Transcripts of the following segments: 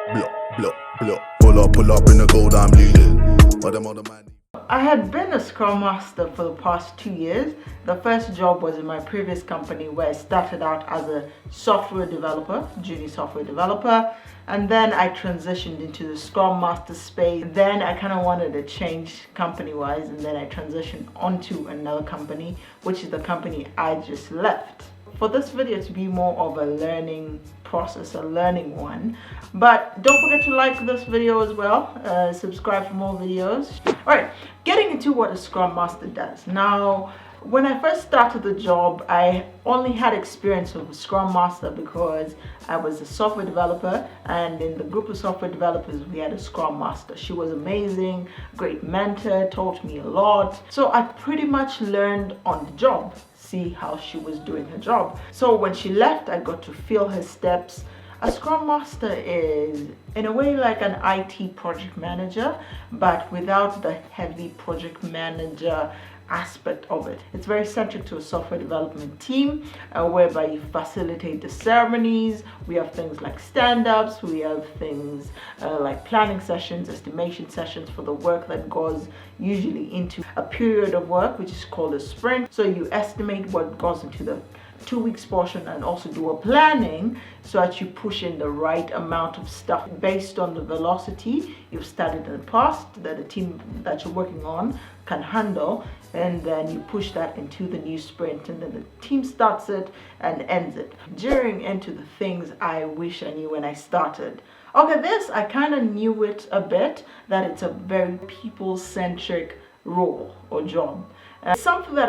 Pull up in the gold, I'm leading. But them other man. I had been a Scrum Master for the past 2 years. The first job was in my previous company where I started out as a software developer, junior software developer, and then I transitioned into the Scrum Master space. Then I kind of wanted to change company-wise, and then I transitioned onto another company, which is the company I just left. For this video to be more of a learning process, a learning one, but don't forget to like this video as well, subscribe for more videos. All right, getting into what a Scrum Master does. Now, when I first started the job, I only had experience of a Scrum Master because I was a software developer, and in the group of software developers we had a Scrum Master. She was amazing, great mentor, taught me a lot. So I pretty much learned on the job, see how she was doing her job. So when she left, I got to feel her steps. A Scrum Master is in a way like an IT project manager, but without the heavy project manager aspect of it. It's very centric to a software development team, whereby you facilitate the ceremonies. We have things like stand-ups, we have things like planning sessions, estimation sessions for the work that goes usually into a period of work, which is called a sprint. So you estimate what goes into the 2 weeks portion and also do a planning so that you push in the right amount of stuff based on the velocity you've started in the past that the team that you're working on can handle, and then you push that into the new sprint, and then the team starts it and ends it. During into the things I wish I knew when I started. Okay, this I kind of knew it a bit, that it's a very people-centric role or job. Something that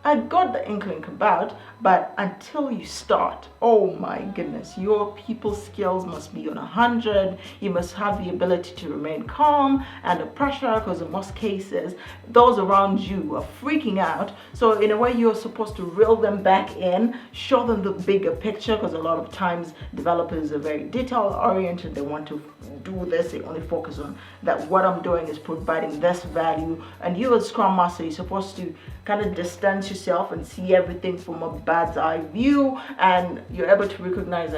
I got the inkling about, but until you start, oh my goodness, your people skills must be on 100. You must have the ability to remain calm under pressure, because in most cases, those around you are freaking out. So in a way, you're supposed to reel them back in, show them the bigger picture, because a lot of times developers are very detail oriented. They want to do this, they only focus on that what I'm doing is providing this value. And you as Scrum Master, you're supposed to kind of distance yourself and see everything from a bird's eye view, and you're able to recognize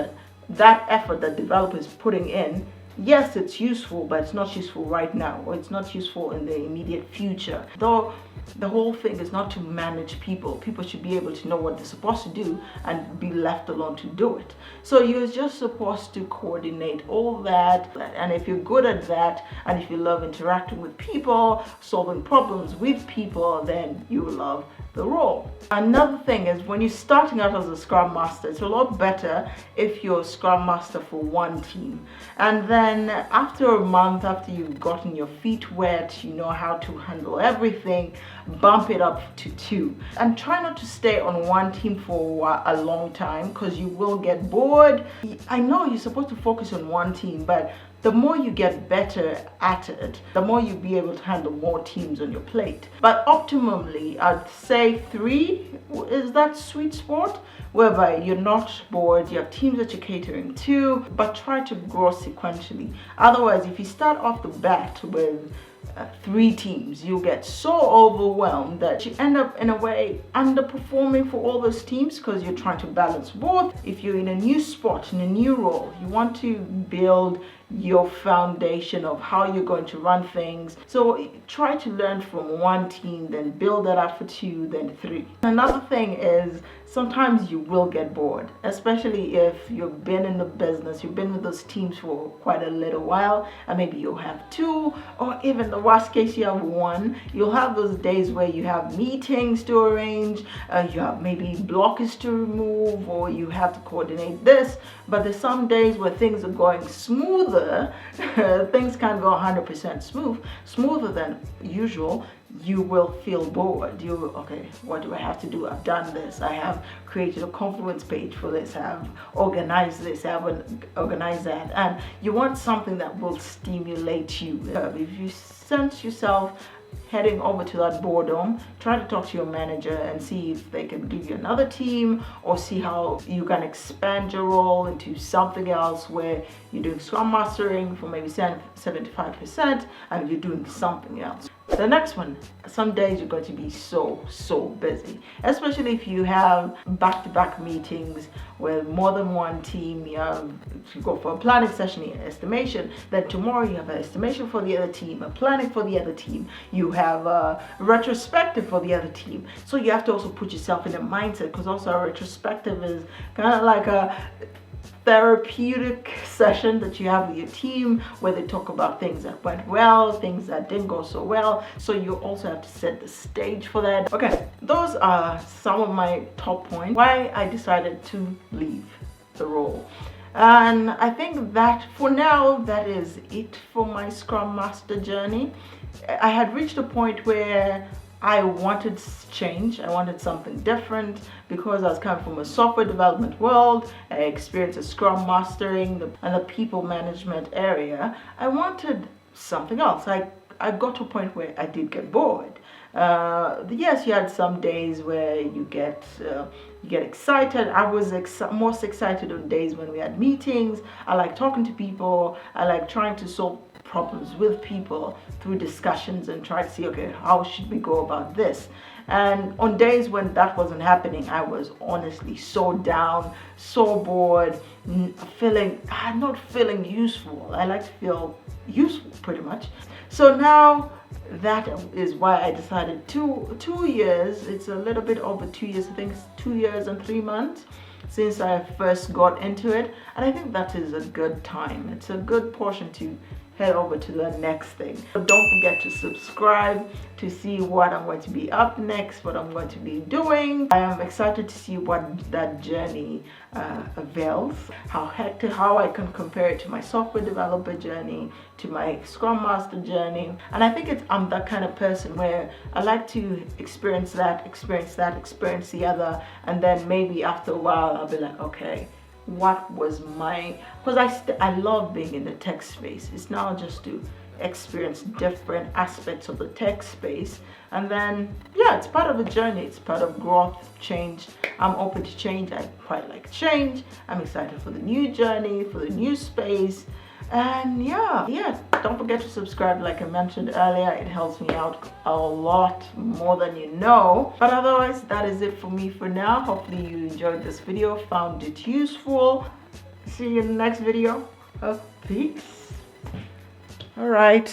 that effort that developer is putting in, yes, it's useful, but it's not useful right now, or it's not useful in the immediate future. Though the whole thing is not to manage people. People should be able to know what they're supposed to do and be left alone to do it. So you're just supposed to coordinate all that, and if you're good at that, and if you love interacting with people, solving problems with people, then you will love the role. Another thing is, when you're starting out as a Scrum Master, it's a lot better if you're a Scrum Master for one team, and then after a month, after you've gotten your feet wet, you know how to handle everything, bump it up to 2, and try not to stay on one team for a long time, because you will get bored. I know you're supposed to focus on one team, but the more you get better at it, the more you'll be able to handle more teams on your plate. But optimally, I'd say 3 is that sweet spot, whereby you're not bored, you have teams that you're catering to, but try to grow sequentially. Otherwise, if you start off the bat with 3 teams, you'll get so overwhelmed that you end up in a way underperforming for all those teams, because you're trying to balance both. If you're in a new spot, in a new role, you want to build your foundation of how you're going to run things. So try to learn from one team, then build that up for 2, then 3. Another thing is, sometimes you will get bored, especially if you've been in the business, you've been with those teams for quite a little while, and maybe you'll have 2, or even the worst case, you have 1. You'll have those days where you have meetings to arrange, you have maybe blockers to remove, or you have to coordinate this. But there's some days where things are going smoother. Things can't go 100% smoother than usual. You will feel bored. Okay, what do I have to do? I've done this. I have created a Confluence page for this. I have organized this. I haven't organized that. And you want something that will stimulate you. If you sense yourself heading over to that boardroom, try to talk to your manager and see if they can give you another team, or see how you can expand your role into something else where you're doing Scrum Mastering for maybe 75% and you're doing something else. The next one, some days you're going to be so busy, especially if you have back-to-back meetings with more than one team. You go for a planning session, estimation, then tomorrow you have an estimation for the other team, a planning for the other team, you have a retrospective for the other team. So you have to also put yourself in a mindset, because also a retrospective is kind of like a therapeutic session that you have with your team, where they talk about things that went well, things that didn't go so well. So you also have to set the stage for that. Okay, those are some of my top points why I decided to leave the role. And I think that for now, that is it for my Scrum Master journey. I had reached a point where I wanted change. I wanted something different, because I was coming from a software development world. I experienced a Scrum Mastering and the people management area. I wanted something else. I got to a point where I did get bored. Yes, you had some days where you get excited. I was most excited on days when we had meetings. I like talking to people. I like trying to solve problems with people through discussions and try to see, okay, how should we go about this? And on days when that wasn't happening, I was honestly so down, so bored, not feeling useful. I like to feel useful, pretty much. So now that is why I decided 2 years, it's a little bit over 2 years, I think it's 2 years and 3 months since I first got into it. And I think that is a good time. It's a good portion to head over to the next thing. So don't forget to subscribe to see what I'm going to be up next, what I'm going to be doing. I am excited to see what that journey avails, how I can compare it to my software developer journey, to my Scrum Master journey. And I think I'm that kind of person where I like to experience the other, and then maybe after a while I'll be like, okay, what was because I love being in the tech space. It's now just to experience different aspects of the tech space, and then yeah, it's part of a journey, it's part of growth, change. I'm open to change. I quite like change. I'm excited for the new journey, for the new space. And yeah, don't forget to subscribe. Like I mentioned earlier, it helps me out a lot more than you know. But otherwise, that is it for me for now. Hopefully you enjoyed this video, found it useful. See you in the next video. Peace. All right.